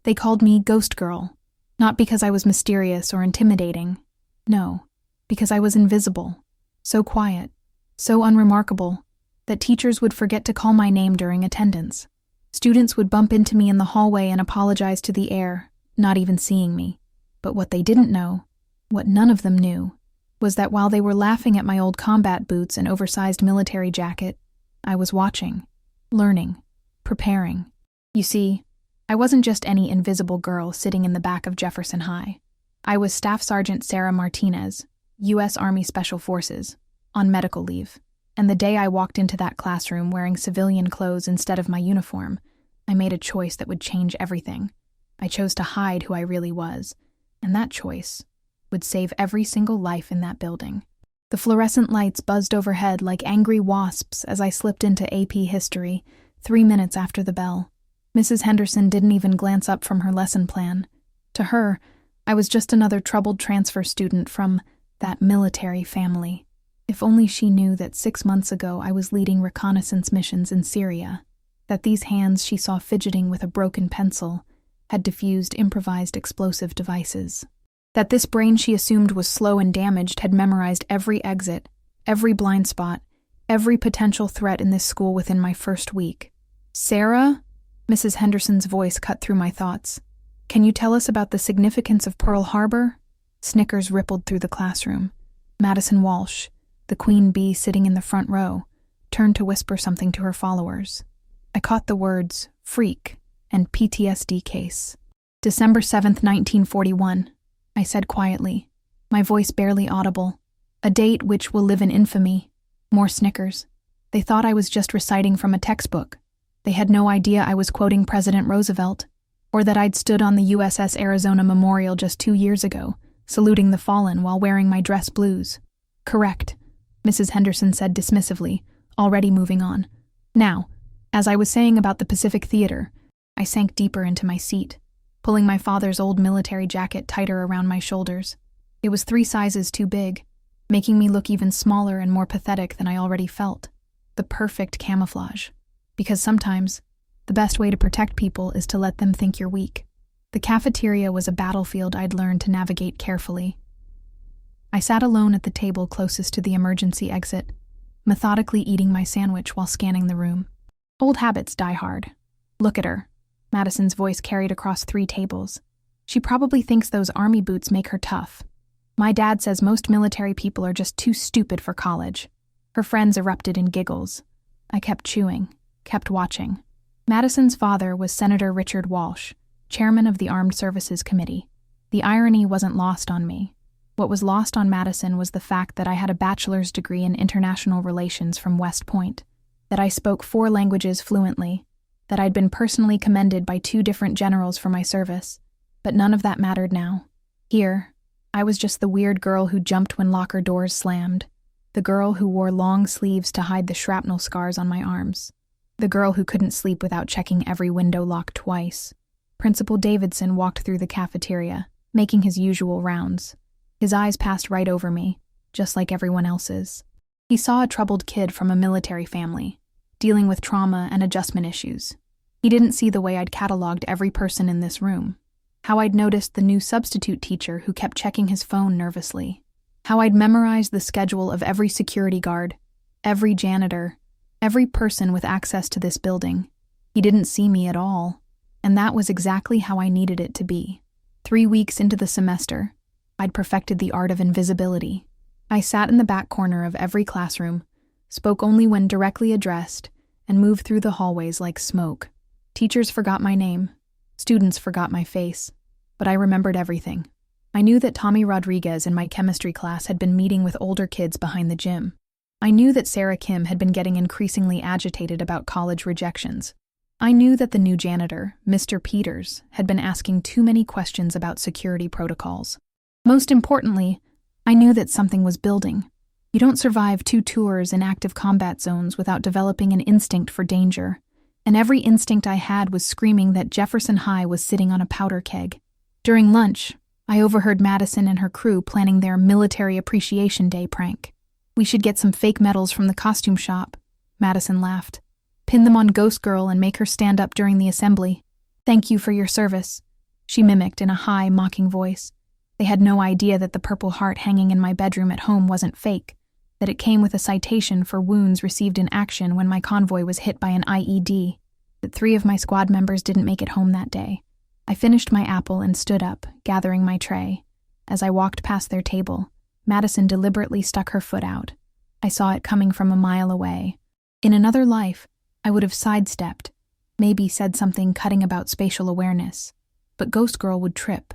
They called me Ghost Girl, not because I was mysterious or intimidating. No, because I was invisible, so quiet, so unremarkable, that teachers would forget to call my name during attendance. Students would bump into me in the hallway and apologize to the air, not even seeing me. But what they didn't know, what none of them knew, was that while they were laughing at my old combat boots and oversized military jacket, I was watching, learning, preparing. You see, I wasn't just any invisible girl sitting in the back of Jefferson High. I was Staff Sergeant Sarah Martinez, U.S. Army Special Forces, on medical leave. And the day I walked into that classroom wearing civilian clothes instead of my uniform, I made a choice that would change everything. I chose to hide who I really was, and that choice would save every single life in that building. The fluorescent lights buzzed overhead like angry wasps as I slipped into AP History 3 minutes after the bell. Mrs. Henderson didn't even glance up from her lesson plan. To her, I was just another troubled transfer student from that military family. If only she knew that 6 months ago I was leading reconnaissance missions in Syria, that these hands she saw fidgeting with a broken pencil had diffused improvised explosive devices, that this brain she assumed was slow and damaged had memorized every exit, every blind spot, every potential threat in this school within my first week. "Sarah?" Mrs. Henderson's voice cut through my thoughts. "Can you tell us about the significance of Pearl Harbor?" Snickers rippled through the classroom. Madison Walsh, the queen bee sitting in the front row, turned to whisper something to her followers. I caught the words freak and PTSD case. "December 7th, 1941, I said quietly, my voice barely audible. "A date which will live in infamy." More snickers. They thought I was just reciting from a textbook. They had no idea I was quoting President Roosevelt, or that I'd stood on the USS Arizona Memorial just 2 years ago, saluting the fallen while wearing my dress blues. "Correct," Mrs. Henderson said dismissively, already moving on. Now, as I was saying about the Pacific Theater, I sank deeper into my seat, pulling my father's old military jacket tighter around my shoulders. It was 3 sizes too big, making me look even smaller and more pathetic than I already felt. The perfect camouflage. Because sometimes, the best way to protect people is to let them think you're weak. The cafeteria was a battlefield I'd learned to navigate carefully. I sat alone at the table closest to the emergency exit, methodically eating my sandwich while scanning the room. Old habits die hard. "Look at her." Madison's voice carried across 3 tables. "She probably thinks those army boots make her tough. My dad says most military people are just too stupid for college." Her friends erupted in giggles. I kept chewing, kept watching. Madison's father was Senator Richard Walsh, chairman of the Armed Services Committee. The irony wasn't lost on me. What was lost on Madison was the fact that I had a bachelor's degree in international relations from West Point, that I spoke 4 languages fluently, that I'd been personally commended by 2 different generals for my service, but none of that mattered now. Here, I was just the weird girl who jumped when locker doors slammed, the girl who wore long sleeves to hide the shrapnel scars on my arms, the girl who couldn't sleep without checking every window lock twice. Principal Davidson walked through the cafeteria, making his usual rounds. His eyes passed right over me, just like everyone else's. He saw a troubled kid from a military family, dealing with trauma and adjustment issues. He didn't see the way I'd cataloged every person in this room, how I'd noticed the new substitute teacher who kept checking his phone nervously, how I'd memorized the schedule of every security guard, every janitor, every person with access to this building. He didn't see me at all, and that was exactly how I needed it to be. 3 weeks into the semester, I'd perfected the art of invisibility. I sat in the back corner of every classroom, spoke only when directly addressed, and moved through the hallways like smoke. Teachers forgot my name. Students forgot my face. But I remembered everything. I knew that Tommy Rodriguez in my chemistry class had been meeting with older kids behind the gym. I knew that Sarah Kim had been getting increasingly agitated about college rejections. I knew that the new janitor, Mr. Peters, had been asking too many questions about security protocols. Most importantly, I knew that something was building. You don't survive 2 tours in active combat zones without developing an instinct for danger, and every instinct I had was screaming that Jefferson High was sitting on a powder keg. During lunch, I overheard Madison and her crew planning their Military Appreciation Day prank. "We should get some fake medals from the costume shop," Madison laughed. "Pin them on Ghost Girl and make her stand up during the assembly. Thank you for your service," she mimicked in a high, mocking voice. They had no idea that the Purple Heart hanging in my bedroom at home wasn't fake, that it came with a citation for wounds received in action when my convoy was hit by an IED, that 3 of my squad members didn't make it home that day. I finished my apple and stood up, gathering my tray. As I walked past their table, Madison deliberately stuck her foot out. I saw it coming from a mile away. In another life, I would have sidestepped, maybe said something cutting about spatial awareness. But Ghost Girl would trip.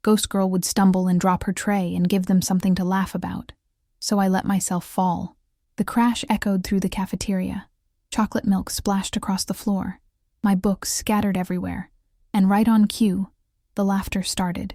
Ghost Girl would stumble and drop her tray and give them something to laugh about. So I let myself fall. The crash echoed through the cafeteria. Chocolate milk splashed across the floor. My books scattered everywhere. And right on cue, the laughter started.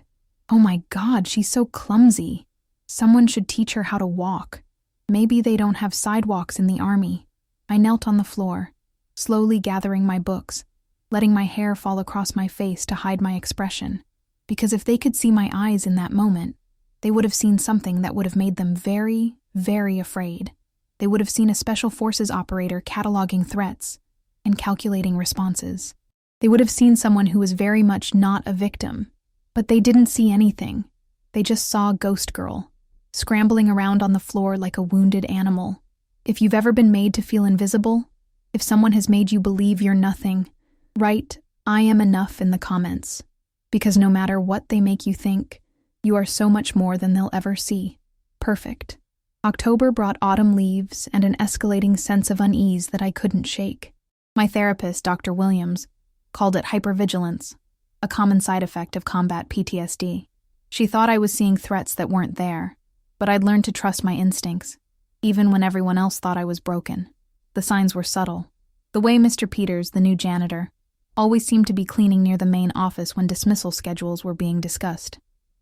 Oh my God, she's so clumsy. Someone should teach her how to walk. Maybe they don't have sidewalks in the army. I knelt on the floor, slowly gathering my books, letting my hair fall across my face to hide my expression. Because if they could see my eyes in that moment, they would have seen something that would have made them very, very afraid. They would have seen a special forces operator cataloging threats and calculating responses. They would have seen someone who was very much not a victim. But they didn't see anything. They just saw Ghost Girl, scrambling around on the floor like a wounded animal. If you've ever been made to feel invisible, if someone has made you believe you're nothing, write "I am enough" in the comments. Because no matter what they make you think, you are so much more than they'll ever see. Perfect. October brought autumn leaves and an escalating sense of unease that I couldn't shake. My therapist, Dr. Williams, called it hypervigilance, a common side effect of combat PTSD. She thought I was seeing threats that weren't there, but I'd learned to trust my instincts, even when everyone else thought I was broken. The signs were subtle. The way Mr. Peters, the new janitor, always seemed to be cleaning near the main office when dismissal schedules were being discussed.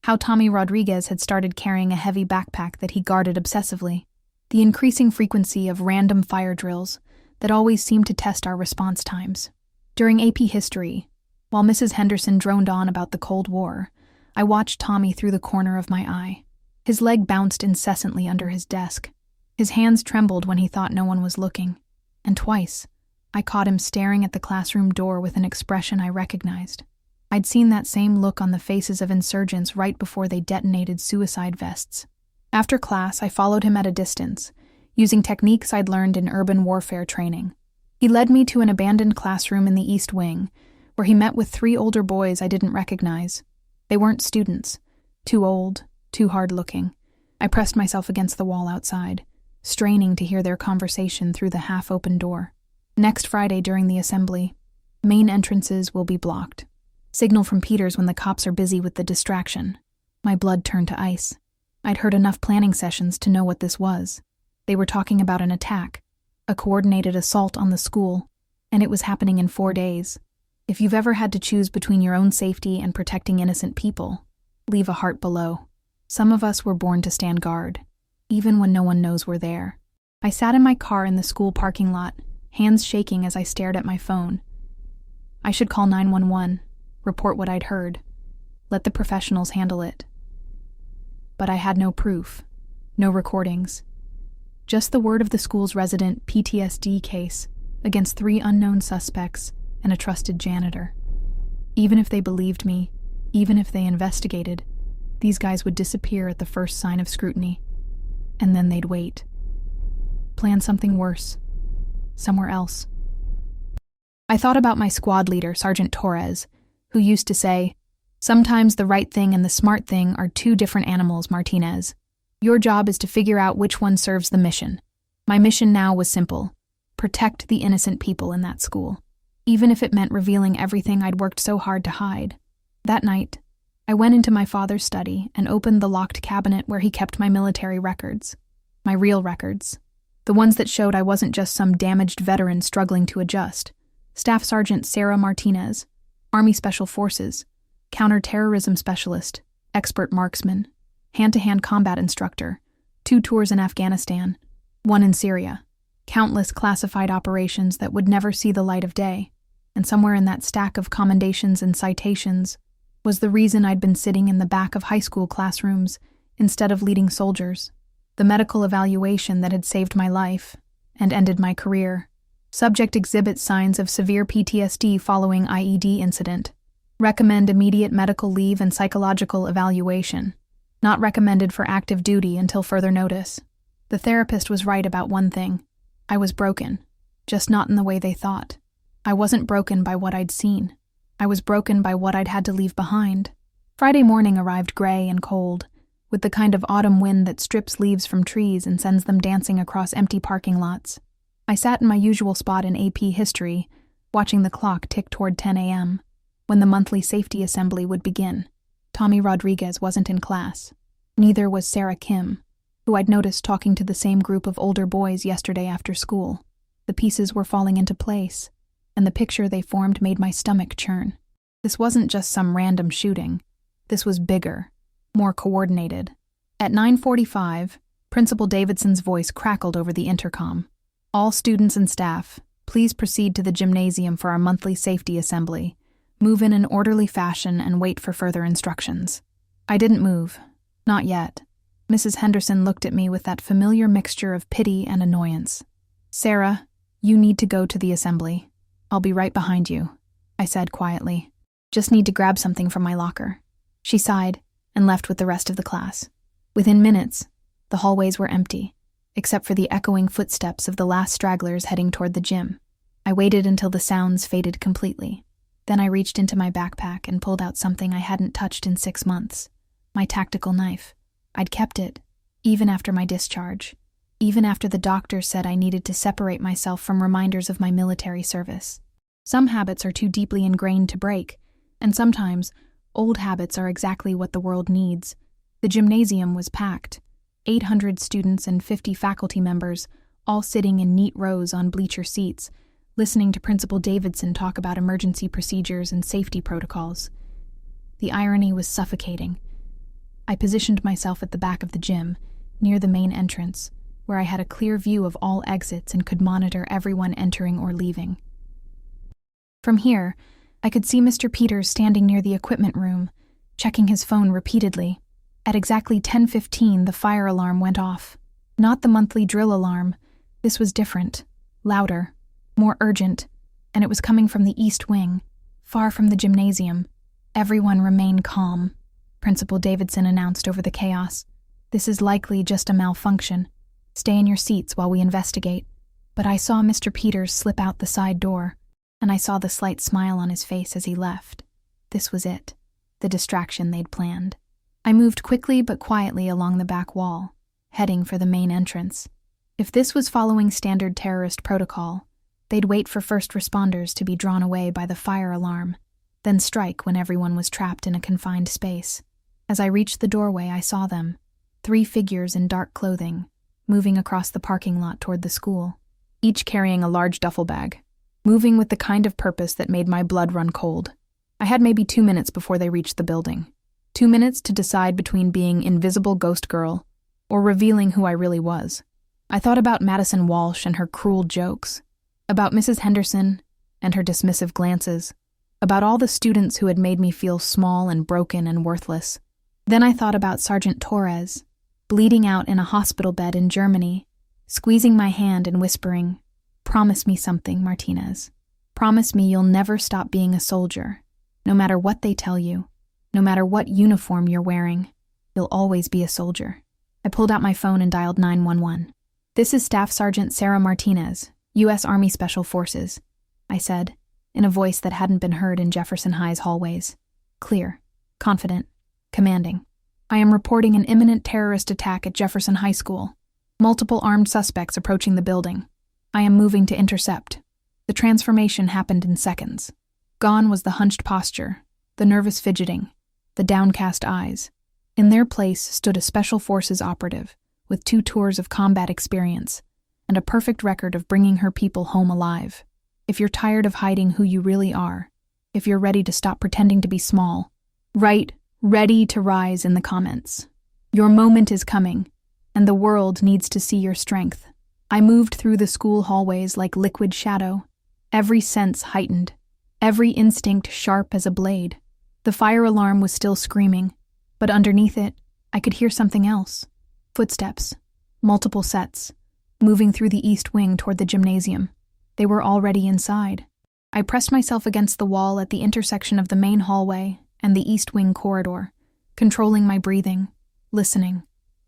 How Tommy Rodriguez had started carrying a heavy backpack that he guarded obsessively. The increasing frequency of random fire drills that always seemed to test our response times. During AP History, while Mrs. Henderson droned on about the Cold War, I watched Tommy through the corner of my eye. His leg bounced incessantly under his desk. His hands trembled when he thought no one was looking. And twice, I caught him staring at the classroom door with an expression I recognized. I'd seen that same look on the faces of insurgents right before they detonated suicide vests. After class, I followed him at a distance, using techniques I'd learned in urban warfare training. He led me to an abandoned classroom in the East Wing, where he met with 3 older boys I didn't recognize. They weren't students. Too old, too hard-looking. I pressed myself against the wall outside, straining to hear their conversation through the half-open door. Next Friday during the assembly, main entrances will be blocked. Signal from Peters when the cops are busy with the distraction. My blood turned to ice. I'd heard enough planning sessions to know what this was. They were talking about an attack, a coordinated assault on the school, and it was happening in 4 days. If you've ever had to choose between your own safety and protecting innocent people, leave a heart below. Some of us were born to stand guard, even when no one knows we're there. I sat in my car in the school parking lot, hands shaking as I stared at my phone. I should call 911, report what I'd heard, let the professionals handle it. But I had no proof, no recordings. Just the word of the school's resident PTSD case against 3 unknown suspects and a trusted janitor. Even if they believed me, even if they investigated, these guys would disappear at the first sign of scrutiny. And then they'd wait. Plan something worse. Somewhere else. I thought about my squad leader, Sergeant Torres, who used to say, "Sometimes the right thing and the smart thing are 2 different animals, Martinez. Your job is to figure out which one serves the mission." My mission now was simple: protect the innocent people in that school, even if it meant revealing everything I'd worked so hard to hide. That night, I went into my father's study and opened the locked cabinet where he kept my military records. My real records. The ones that showed I wasn't just some damaged veteran struggling to adjust. Staff Sergeant Sarah Martinez, Army Special Forces, counter-terrorism specialist, expert marksman, hand-to-hand combat instructor, 2 tours in Afghanistan, 1 in Syria, countless classified operations that would never see the light of day, and somewhere in that stack of commendations and citations was the reason I'd been sitting in the back of high school classrooms instead of leading soldiers, the medical evaluation that had saved my life and ended my career. Subject exhibits signs of severe PTSD following IED incident. Recommend immediate medical leave and psychological evaluation. Not recommended for active duty until further notice. The therapist was right about one thing. I was broken, just not in the way they thought. I wasn't broken by what I'd seen. I was broken by what I'd had to leave behind. Friday morning arrived gray and cold, with the kind of autumn wind that strips leaves from trees and sends them dancing across empty parking lots. I sat in my usual spot in AP History, watching the clock tick toward 10 a.m., when the monthly safety assembly would begin. Tommy Rodriguez wasn't in class. Neither was Sarah Kim, who I'd noticed talking to the same group of older boys yesterday after school. The pieces were falling into place, and the picture they formed made my stomach churn. This wasn't just some random shooting. This was bigger, more coordinated. At 9:45, Principal Davidson's voice crackled over the intercom. All students and staff, please proceed to the gymnasium for our monthly safety assembly. Move in an orderly fashion and wait for further instructions. I didn't move. Not yet. Mrs. Henderson looked at me with that familiar mixture of pity and annoyance. Sarah, you need to go to the assembly. I'll be right behind you, I said quietly. Just need to grab something from my locker. She sighed and left with the rest of the class. Within minutes, the hallways were empty, except for the echoing footsteps of the last stragglers heading toward the gym. I waited until the sounds faded completely. Then I reached into my backpack and pulled out something I hadn't touched in 6 months. My tactical knife. I'd kept it, even after my discharge, even after the doctor said I needed to separate myself from reminders of my military service. Some habits are too deeply ingrained to break, and sometimes old habits are exactly what the world needs. The gymnasium was packed. 800 students and 50 faculty members, all sitting in neat rows on bleacher seats, listening to Principal Davidson talk about emergency procedures and safety protocols. The irony was suffocating. I positioned myself at the back of the gym, near the main entrance, where I had a clear view of all exits and could monitor everyone entering or leaving. From here, I could see Mr. Peters standing near the equipment room, checking his phone repeatedly. At exactly 10:15, the fire alarm went off. Not the monthly drill alarm. This was different, louder, more urgent, and it was coming from the east wing, far from the gymnasium. Everyone remain calm, Principal Davidson announced over the chaos. This is likely just a malfunction. Stay in your seats while we investigate. But I saw Mr. Peters slip out the side door, and I saw the slight smile on his face as he left. This was it, the distraction they'd planned. I moved quickly but quietly along the back wall, heading for the main entrance. If this was following standard terrorist protocol, they'd wait for first responders to be drawn away by the fire alarm, then strike when everyone was trapped in a confined space. As I reached the doorway, I saw them, 3 figures in dark clothing, moving across the parking lot toward the school, each carrying a large duffel bag, moving with the kind of purpose that made my blood run cold. I had maybe 2 minutes before they reached the building. 2 minutes to decide between being invisible ghost girl or revealing who I really was. I thought about Madison Walsh and her cruel jokes, about Mrs. Henderson and her dismissive glances, about all the students who had made me feel small and broken and worthless. Then I thought about Sergeant Torres, bleeding out in a hospital bed in Germany, squeezing my hand and whispering, "Promise me something, Martinez. Promise me you'll never stop being a soldier. No matter what they tell you, no matter what uniform you're wearing, you'll always be a soldier." I pulled out my phone and dialed 911. "This is Staff Sergeant Sarah Martinez, U.S. Army Special Forces," I said, in a voice that hadn't been heard in Jefferson High's hallways. Clear, confident, commanding. "I am reporting an imminent terrorist attack at Jefferson High School. Multiple armed suspects approaching the building. I am moving to intercept." The transformation happened in seconds. Gone was the hunched posture, the nervous fidgeting, the downcast eyes. In their place stood a Special Forces operative with 2 tours of combat experience and a perfect record of bringing her people home alive. If you're tired of hiding who you really are, if you're ready to stop pretending to be small, write "ready to rise" in the comments. Your moment is coming, and the world needs to see your strength. I moved through the school hallways like liquid shadow, every sense heightened, every instinct sharp as a blade. The fire alarm was still screaming, but underneath it, I could hear something else. Footsteps, multiple sets, moving through the east wing toward the gymnasium. They were already inside. I pressed myself against the wall at the intersection of the main hallway and the East Wing corridor, controlling my breathing, listening.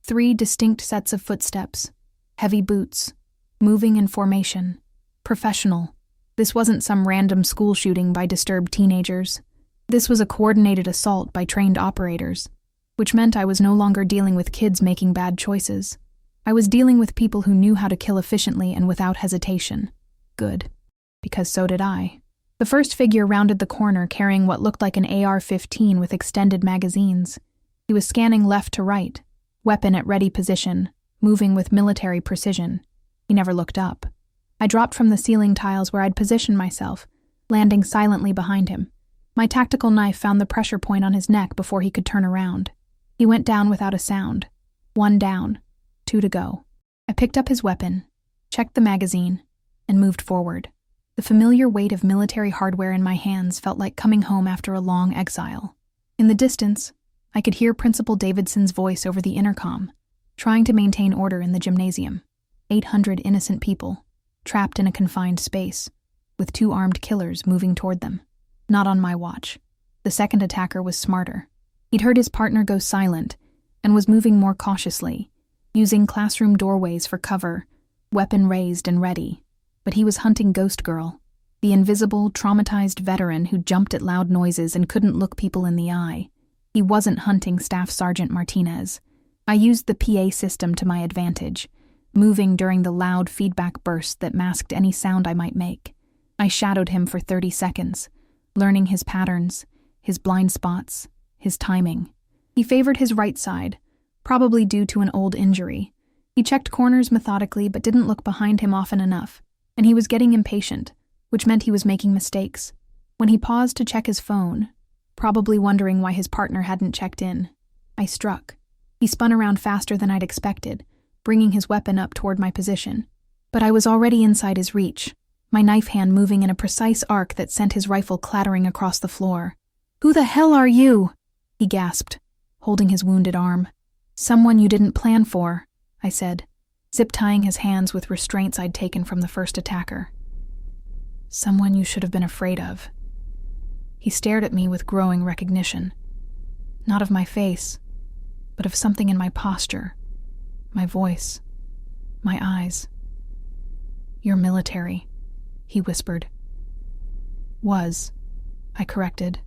3 distinct sets of footsteps, heavy boots, moving in formation, professional. This wasn't some random school shooting by disturbed teenagers. This was a coordinated assault by trained operators, which meant I was no longer dealing with kids making bad choices. I was dealing with people who knew how to kill efficiently and without hesitation. Good, because so did I. The first figure rounded the corner carrying what looked like an AR-15 with extended magazines. He was scanning left to right, weapon at ready position, moving with military precision. He never looked up. I dropped from the ceiling tiles where I'd positioned myself, landing silently behind him. My tactical knife found the pressure point on his neck before he could turn around. He went down without a sound. 1 down, 2 to go. I picked up his weapon, checked the magazine, and moved forward. The familiar weight of military hardware in my hands felt like coming home after a long exile. In the distance, I could hear Principal Davidson's voice over the intercom, trying to maintain order in the gymnasium. 800 innocent people, trapped in a confined space, with 2 armed killers moving toward them. Not on my watch. The second attacker was smarter. He'd heard his partner go silent and was moving more cautiously, using classroom doorways for cover, weapon raised and ready. But he was hunting Ghost Girl, the invisible, traumatized veteran who jumped at loud noises and couldn't look people in the eye. He wasn't hunting Staff Sergeant Martinez. I used the PA system to my advantage, moving during the loud feedback bursts that masked any sound I might make. I shadowed him for 30 seconds, learning his patterns, his blind spots, his timing. He favored his right side, probably due to an old injury. He checked corners methodically but didn't look behind him often enough, and he was getting impatient, which meant he was making mistakes. When he paused to check his phone, probably wondering why his partner hadn't checked in, I struck. He spun around faster than I'd expected, bringing his weapon up toward my position. But I was already inside his reach, my knife hand moving in a precise arc that sent his rifle clattering across the floor. "Who the hell are you?" he gasped, holding his wounded arm. "Someone you didn't plan for," I said, zip-tying his hands with restraints I'd taken from the first attacker. "Someone you should have been afraid of." He stared at me with growing recognition. Not of my face, but of something in my posture, my voice, my eyes. "You're military," he whispered. "Was," I corrected.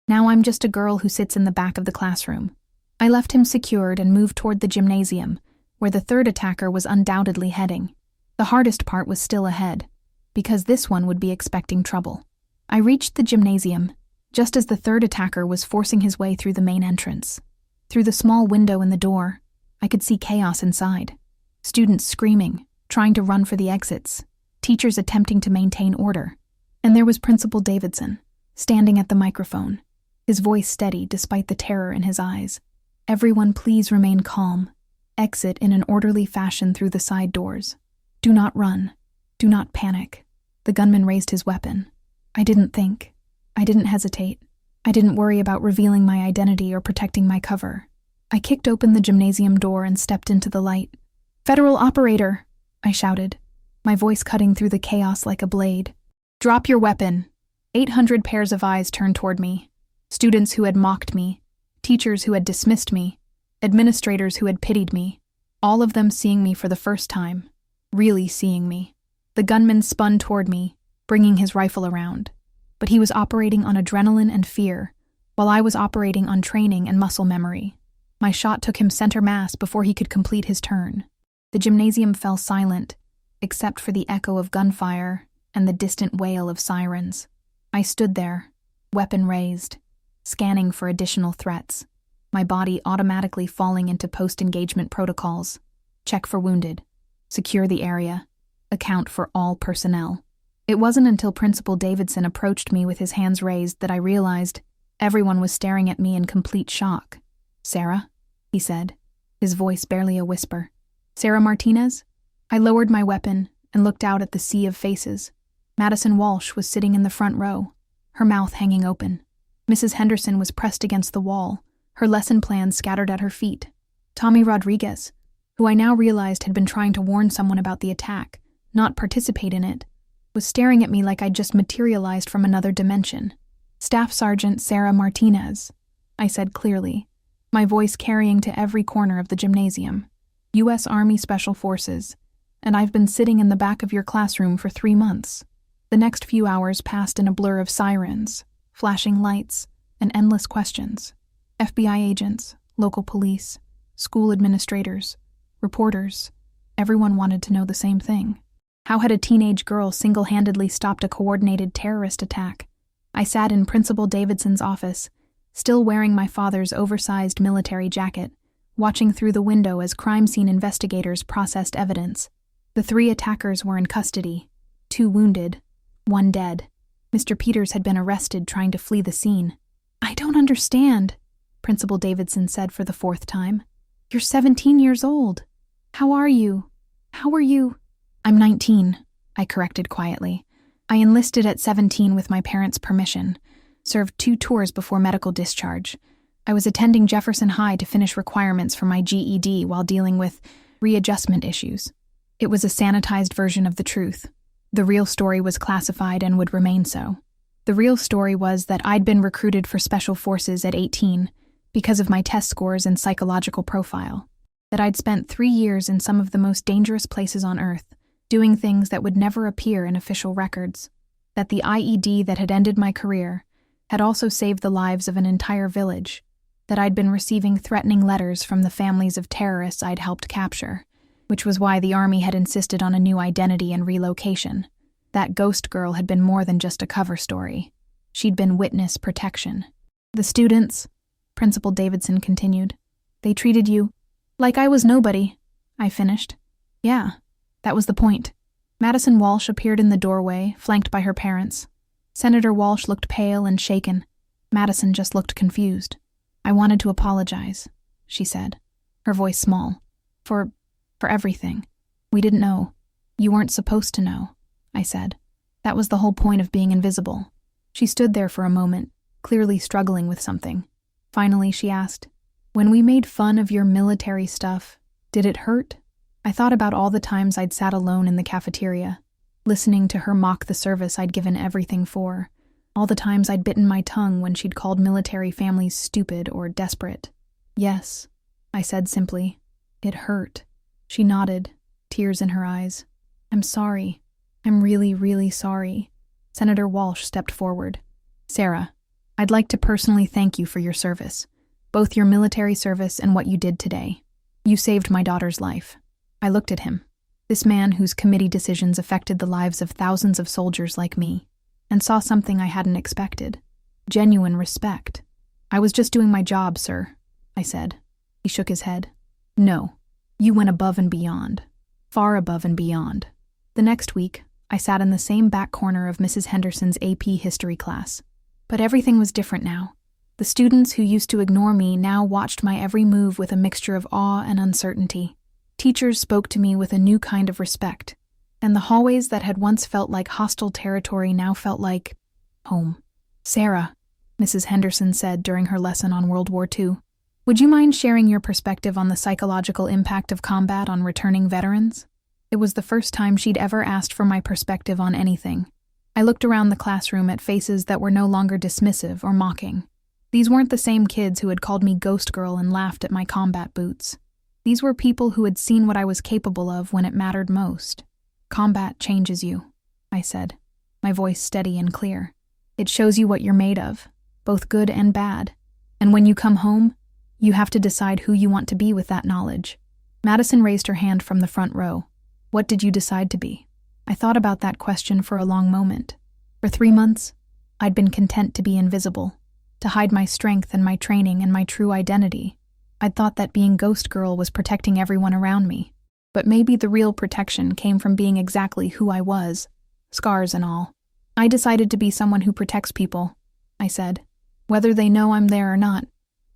"Now I'm just a girl who sits in the back of the classroom." I left him secured and moved toward the gymnasium, where the third attacker was undoubtedly heading. The hardest part was still ahead, because this one would be expecting trouble. I reached the gymnasium, just as the third attacker was forcing his way through the main entrance. Through the small window in the door, I could see chaos inside. Students screaming, trying to run for the exits, teachers attempting to maintain order. And there was Principal Davidson, standing at the microphone, his voice steady despite the terror in his eyes. "Everyone please remain calm. Exit in an orderly fashion through the side doors. Do not run. Do not panic." The gunman raised his weapon. I didn't think. I didn't hesitate. I didn't worry about revealing my identity or protecting my cover. I kicked open the gymnasium door and stepped into the light. "Federal operator," I shouted, my voice cutting through the chaos like a blade. "Drop your weapon." 800 pairs of eyes turned toward me. Students who had mocked me, teachers who had dismissed me, administrators who had pitied me, all of them seeing me for the first time, really seeing me. The gunman spun toward me, bringing his rifle around. But he was operating on adrenaline and fear, while I was operating on training and muscle memory. My shot took him center mass before he could complete his turn. The gymnasium fell silent, except for the echo of gunfire and the distant wail of sirens. I stood there, weapon raised, scanning for additional threats, my body automatically falling into post-engagement protocols. Check for wounded, secure the area, account for all personnel. It wasn't until Principal Davidson approached me with his hands raised that I realized everyone was staring at me in complete shock. "Sarah?" he said, his voice barely a whisper. "Sarah Martinez?" I lowered my weapon and looked out at the sea of faces. Madison Walsh was sitting in the front row, her mouth hanging open. Mrs. Henderson was pressed against the wall, her lesson plans scattered at her feet. Tommy Rodriguez, who I now realized had been trying to warn someone about the attack, not participate in it, was staring at me like I'd just materialized from another dimension. "Staff Sergeant Sarah Martinez," I said clearly, my voice carrying to every corner of the gymnasium. "U.S. Army Special Forces, and I've been sitting in the back of your classroom for 3 months." The next few hours passed in a blur of sirens, flashing lights, and endless questions. FBI agents, local police, school administrators, reporters, everyone wanted to know the same thing. How had a teenage girl single-handedly stopped a coordinated terrorist attack? I sat in Principal Davidson's office, still wearing my father's oversized military jacket, watching through the window as crime scene investigators processed evidence. The 3 attackers were in custody, 2 wounded, 1 dead. Mr. Peters had been arrested trying to flee the scene. "I don't understand," Principal Davidson said for the 4th time. "You're 17 years old. How are you? How were you?" "I'm 19, I corrected quietly. "I enlisted at 17 with my parents' permission, served 2 tours before medical discharge. I was attending Jefferson High to finish requirements for my GED while dealing with readjustment issues." It was a sanitized version of the truth. The real story was classified and would remain so. The real story was that I'd been recruited for Special Forces at 18 because of my test scores and psychological profile. That I'd spent 3 years in some of the most dangerous places on Earth, doing things that would never appear in official records. That the IED that had ended my career had also saved the lives of an entire village. That I'd been receiving threatening letters from the families of terrorists I'd helped capture, which was why the Army had insisted on a new identity and relocation. That ghost girl had been more than just a cover story. She'd been witness protection. "The students," Principal Davidson continued, "they treated you like I was nobody," I finished. "Yeah, that was the point." Madison Walsh appeared in the doorway, flanked by her parents. Senator Walsh looked pale and shaken. Madison just looked confused. "I wanted to apologize," she said, her voice small. For everything. We didn't know. You weren't supposed to know," I said. "That was the whole point of being invisible." She stood there for a moment, clearly struggling with something. Finally, she asked, "When we made fun of your military stuff, did it hurt?" I thought about all the times I'd sat alone in the cafeteria, listening to her mock the service I'd given everything for, all the times I'd bitten my tongue when she'd called military families stupid or desperate. "Yes," I said simply. "It hurt." She nodded, tears in her eyes. "I'm sorry. I'm really, really sorry." Senator Walsh stepped forward. "Sarah, I'd like to personally thank you for your service, both your military service and what you did today. You saved my daughter's life." I looked at him, this man whose committee decisions affected the lives of thousands of soldiers like me, and saw something I hadn't expected. Genuine respect. "I was just doing my job, sir," I said. He shook his head. "No. You went above and beyond. Far above and beyond." The next week, I sat in the same back corner of Mrs. Henderson's AP history class. But everything was different now. The students who used to ignore me now watched my every move with a mixture of awe and uncertainty. Teachers spoke to me with a new kind of respect, and the hallways that had once felt like hostile territory now felt like home. "Sarah," Mrs. Henderson said during her lesson on World War II, "would you mind sharing your perspective on the psychological impact of combat on returning veterans?" It was the first time she'd ever asked for my perspective on anything. I looked around the classroom at faces that were no longer dismissive or mocking. These weren't the same kids who had called me ghost girl and laughed at my combat boots. These were people who had seen what I was capable of when it mattered most. "Combat changes you," I said, my voice steady and clear. "It shows you what you're made of, both good and bad. And when you come home, you have to decide who you want to be with that knowledge." Madison raised her hand from the front row. "What did you decide to be?" I thought about that question for a long moment. For 3 months, I'd been content to be invisible, to hide my strength and my training and my true identity. I'd thought that being Ghost Girl was protecting everyone around me. But maybe the real protection came from being exactly who I was, scars and all. "I decided to be someone who protects people," I said, "whether they know I'm there or not."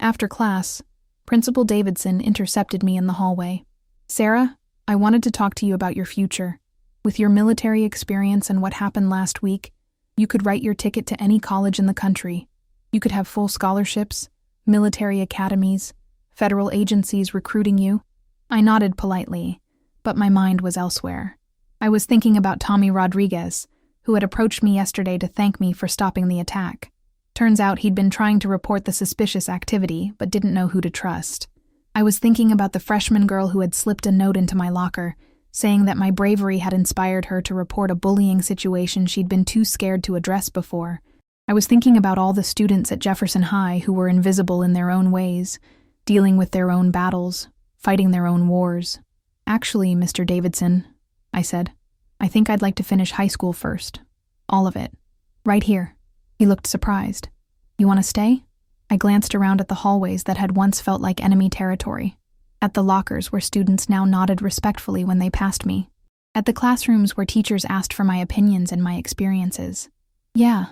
After class, Principal Davidson intercepted me in the hallway. "Sarah, I wanted to talk to you about your future. With your military experience and what happened last week, you could write your ticket to any college in the country. You could have full scholarships, military academies, federal agencies recruiting you." I nodded politely, but my mind was elsewhere. I was thinking about Tommy Rodriguez, who had approached me yesterday to thank me for stopping the attack. Turns out he'd been trying to report the suspicious activity, but didn't know who to trust. I was thinking about the freshman girl who had slipped a note into my locker, saying that my bravery had inspired her to report a bullying situation she'd been too scared to address before. I was thinking about all the students at Jefferson High who were invisible in their own ways, dealing with their own battles, fighting their own wars. "Actually, Mr. Davidson," I said, "I think I'd like to finish high school first. All of it. Right here." He looked surprised. "You want to stay?" I glanced around at the hallways that had once felt like enemy territory, at the lockers where students now nodded respectfully when they passed me, at the classrooms where teachers asked for my opinions and my experiences. "Yeah,"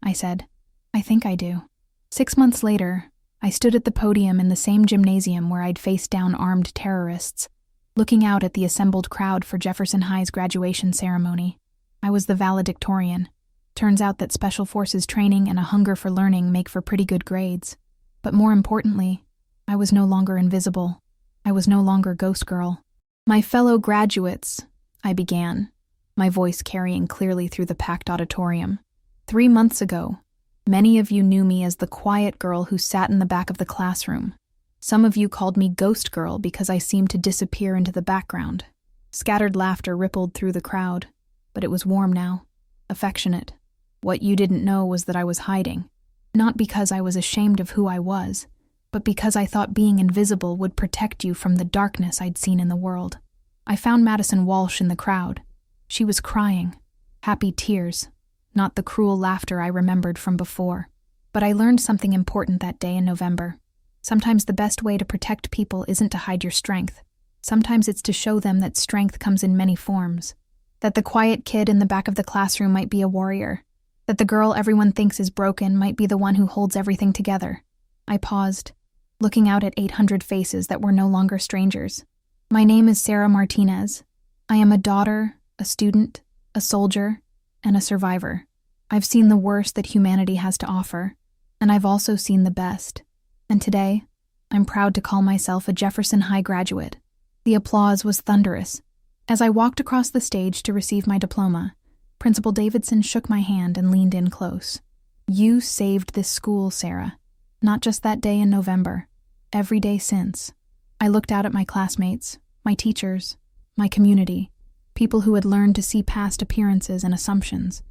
I said, "I think I do." 6 months later, I stood at the podium in the same gymnasium where I'd faced down armed terrorists, looking out at the assembled crowd for Jefferson High's graduation ceremony. I was the valedictorian. Turns out that special forces training and a hunger for learning make for pretty good grades. But more importantly, I was no longer invisible. I was no longer Ghost Girl. "My fellow graduates," I began, my voice carrying clearly through the packed auditorium. 3 months ago, many of you knew me as the quiet girl who sat in the back of the classroom. Some of you called me Ghost Girl because I seemed to disappear into the background. Scattered laughter rippled through the crowd, but it was warm now, affectionate. What you didn't know was that I was hiding, not because I was ashamed of who I was, but because I thought being invisible would protect you from the darkness I'd seen in the world. I found Madison Walsh in the crowd. She was crying, happy tears, not the cruel laughter I remembered from before. But I learned something important that day in November. Sometimes the best way to protect people isn't to hide your strength. Sometimes it's to show them that strength comes in many forms. That the quiet kid in the back of the classroom might be a warrior. That the girl everyone thinks is broken might be the one who holds everything together. I paused, looking out at 800 faces that were no longer strangers. My name is Sarah Martinez. I am a daughter, a student, a soldier, and a survivor. I've seen the worst that humanity has to offer, and I've also seen the best. And today, I'm proud to call myself a Jefferson High graduate. The applause was thunderous. As I walked across the stage to receive my diploma, Principal Davidson shook my hand and leaned in close. "You saved this school, Sarah. Not just that day in November. Every day since." I looked out at my classmates, my teachers, my community, people who had learned to see past appearances and assumptions,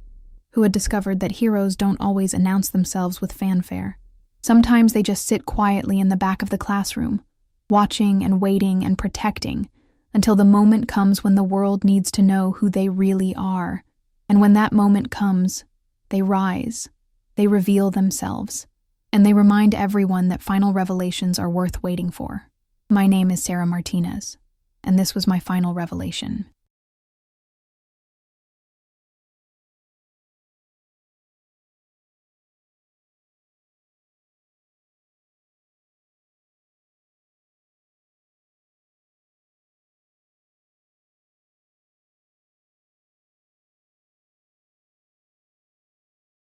who had discovered that heroes don't always announce themselves with fanfare. Sometimes they just sit quietly in the back of the classroom, watching and waiting and protecting until the moment comes when the world needs to know who they really are. And when that moment comes, they rise, they reveal themselves, and they remind everyone that final revelations are worth waiting for. My name is Sarah Martinez, and this was my final revelation.